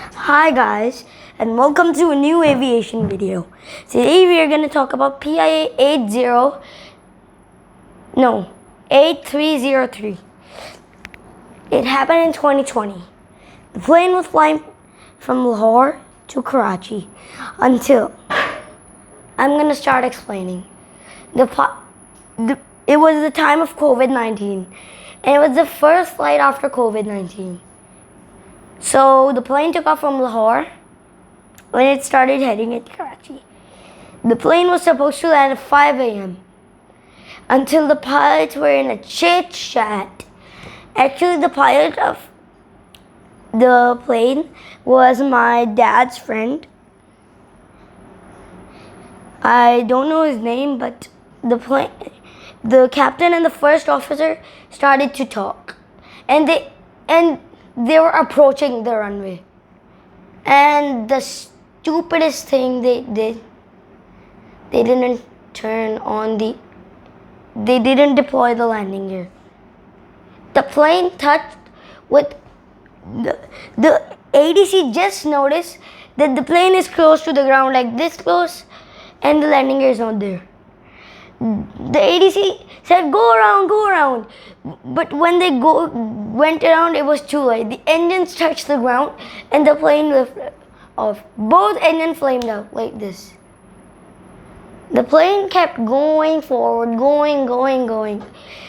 Hi guys, and welcome to a new aviation video. Today we are going to talk about PIA 8303. It happened in 2020. The plane was flying from Lahore to Karachi until I'm going to start explaining. It was the time of COVID-19, and it was the first flight after COVID-19. So the plane took off from Lahore when it started heading at Karachi. The plane was supposed to land at 5 a.m. until the pilots were in a chit chat. Actually, the pilot of the plane was my dad's friend. I don't know his name, but the captain and the first officer started to talk, and they were approaching the runway. And the stupidest thing they did, they didn't deploy the landing gear. The plane touched with the ADC just noticed that the plane is close to the ground, like this close, and the landing gear is not there. The ADC said, go around. But when they went around, it was too late. The engines touched the ground and the plane lifted off. Both engines flamed out like this. The plane kept going forward, going,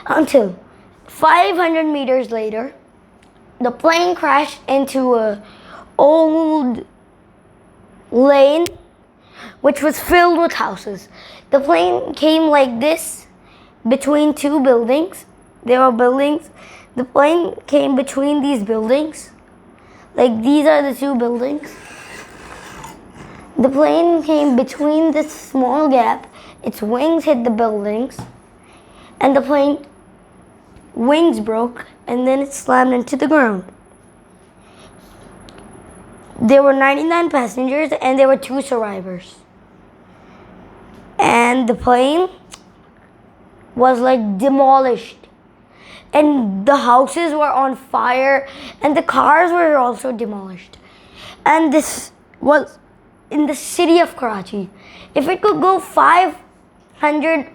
until 500 meters later, the plane crashed into an old lane which was filled with houses. The plane came like this between two buildings. There were buildings. The plane came between these buildings. Like these are the two buildings. The plane came between this small gap. Its wings hit the buildings. And the plane wings broke and then it slammed into the ground. There were 99 passengers and there were 2 survivors. And the plane was like demolished. And the houses were on fire and the cars were also demolished. And this was in the city of Karachi. If it could go 500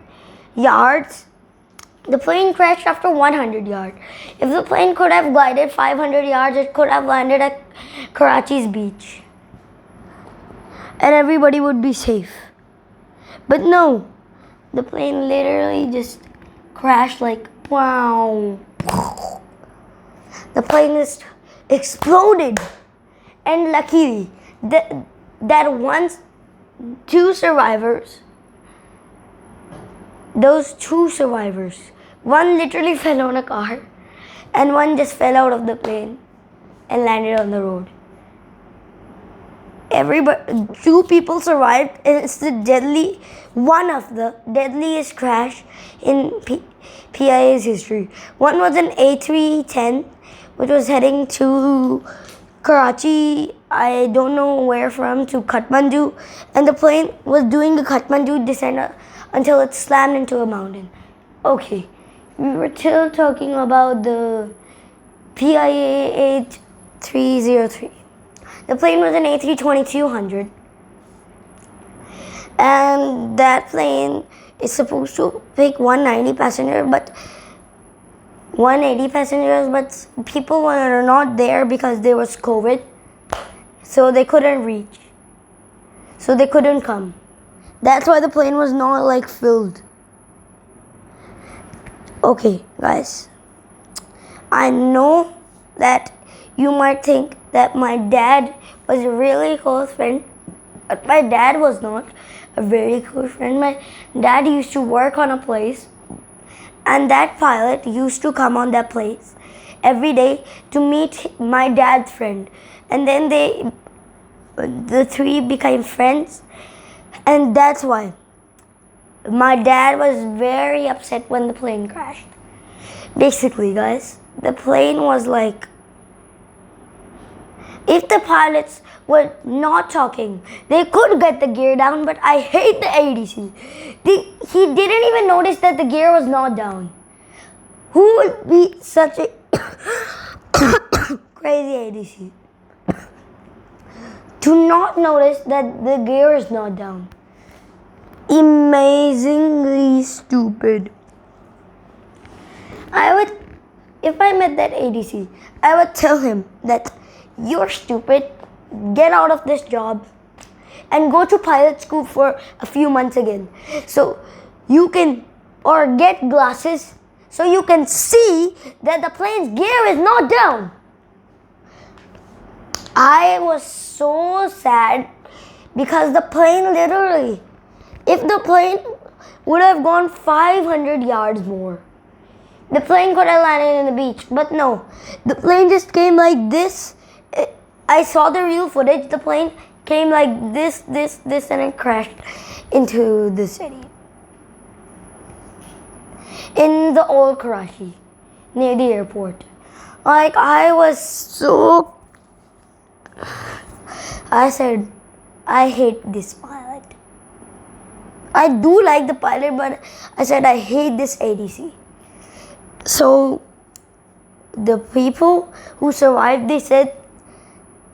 yards, the plane crashed after 100 yards. If the plane could have glided 500 yards, it could have landed at Karachi's beach. And everybody would be safe. But no, the plane literally just crashed like wow. The plane just exploded. And luckily, those two survivors, one literally fell on a car and one just fell out of the plane and landed on the road. 2 people survived, and it's one of the deadliest crash in PIA's history. One was an A310, which was heading to Karachi, I don't know where from, to Kathmandu, and the plane was doing a Kathmandu descent until it slammed into a mountain. Okay, we were still talking about the PIA 8303. The plane was an A320-200, and that plane is supposed to pick 180 passengers, but people were not there because there was COVID, so they couldn't reach, so they couldn't come. That's why the plane was not like filled. Okay, guys, I know that you might think that my dad was a really close friend, but my dad was not a very close friend. My dad used to work on a place, and that pilot used to come on that place every day to meet my dad's friend. And then the 3 became friends, and that's why my dad was very upset when the plane crashed. Basically, guys, the plane was like, if the pilots were not talking, they could get the gear down, but I hate the ADC. He didn't even notice that the gear was not down. Who would be such a crazy ADC? to not notice that the gear is not down. Amazingly stupid. If I met that ADC, I would tell him that you're stupid, get out of this job, and go to pilot school for a few months again. So you can, or get glasses so you can see that the plane's gear is not down. I was so sad because the plane literally, if the plane would have gone 500 yards more, the plane could have landed in the beach. But no, the plane just came like this. I saw the real footage. The plane came like this, and it crashed into the city. In the old Karachi, near the airport. Like, I said, I hate this pilot. I do like the pilot, but I said I hate this ADC. So, the people who survived, they said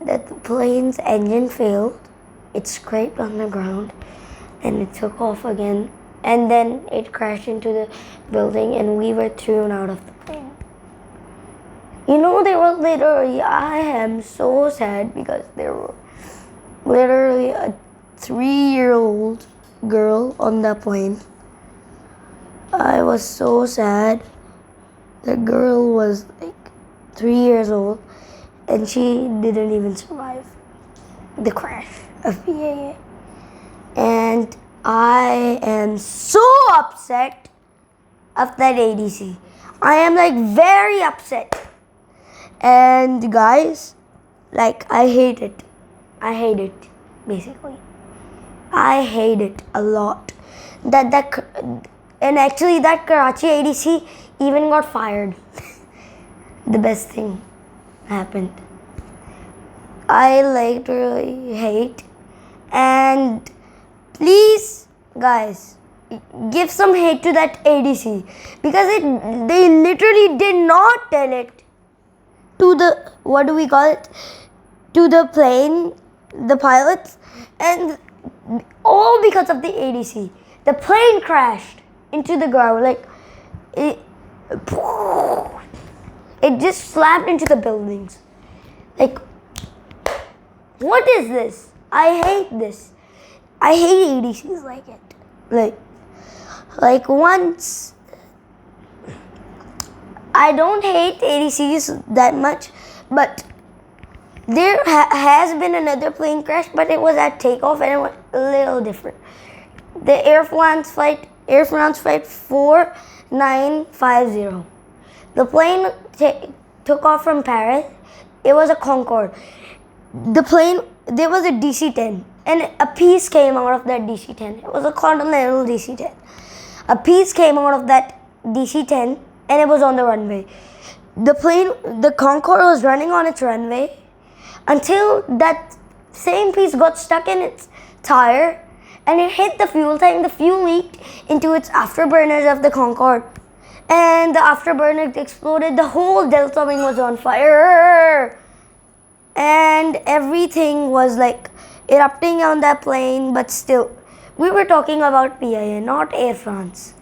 that the plane's engine failed. It scraped on the ground and it took off again. And then it crashed into the building and we were thrown out of the plane. You know, they were literally, I am so sad because there were literally a 3-year-old girl on the plane. I was so sad. The girl was like 3 years old and she didn't even survive the crash of PIA. And I am so upset of that ADC. I am like very upset. And guys, like I hate it. I hate it, basically. I hate it a lot. And actually that Karachi ADC even got fired. The best thing happened. I literally hate. And please, guys, give some hate to that ADC because they literally did not tell it to the, what do we call it, to the plane, the pilots, and all because of the ADC. The plane crashed into the ground, like it just slapped into the buildings. Like, what is this? I hate this. I hate ADCs like it. Like once, I don't hate ADCs that much, but there has been another plane crash, but it was at takeoff and it was a little different. The Air France flight 4950. The plane took off from Paris. It was a Concorde. There was a DC-10 and a piece came out of that DC-10. It was a Continental DC-10. A piece came out of that DC-10 and it was on the runway. The Concorde was running on its runway until that same piece got stuck in its tire and it hit the fuel tank. The fuel leaked into its afterburners of the Concorde and the afterburners exploded. The whole delta wing was on fire and everything was like erupting on that plane. But still, we were talking about PIA, not Air France.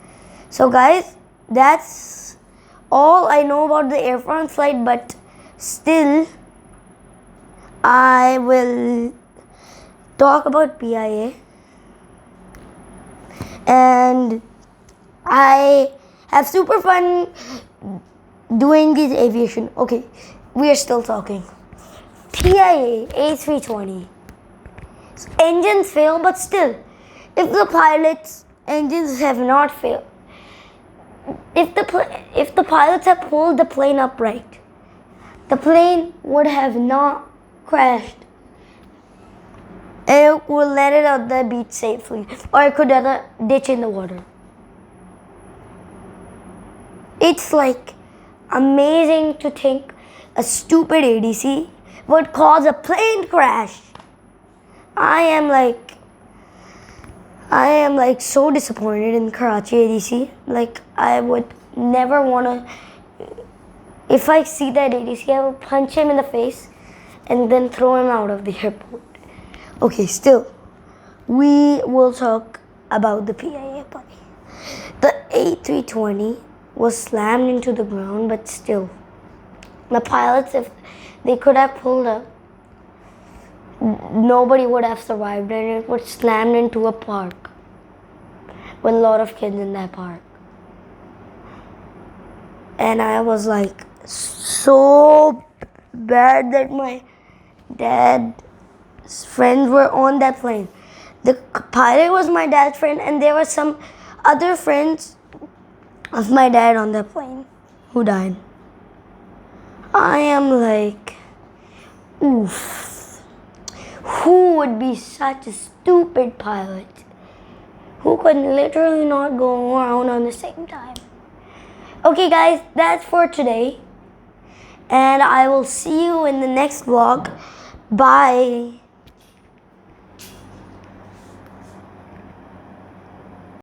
So guys, that's all I know about the Air France flight, but still I will talk about PIA. And I have super fun doing this aviation. Okay, we are still talking. PIA A320. Engines fail, but still, if the pilot's engines have not failed, if the pilots had pulled the plane upright, the plane would have not crashed. And it would let it out the beach safely, or it could have ditch in the water. It's like amazing to think a stupid ADC would cause a plane crash. I am like so disappointed in Karachi ADC. Like, I would never wanna, if I see that ADC, I will punch him in the face and then throw him out of the airport. Okay, still, we will talk about the PIA plane. The A320 was slammed into the ground, but still, the pilots, if they could have pulled up, nobody would have survived, and it was slammed into a park with a lot of kids in that park. And I was like so bad that my dad's friends were on that plane. The pilot was my dad's friend, and there were some other friends of my dad on the plane who died. I am like, oof. Who would be such a stupid pilot? Who could literally not go around on the same time? Okay guys, that's for today. And I will see you in the next vlog. Bye.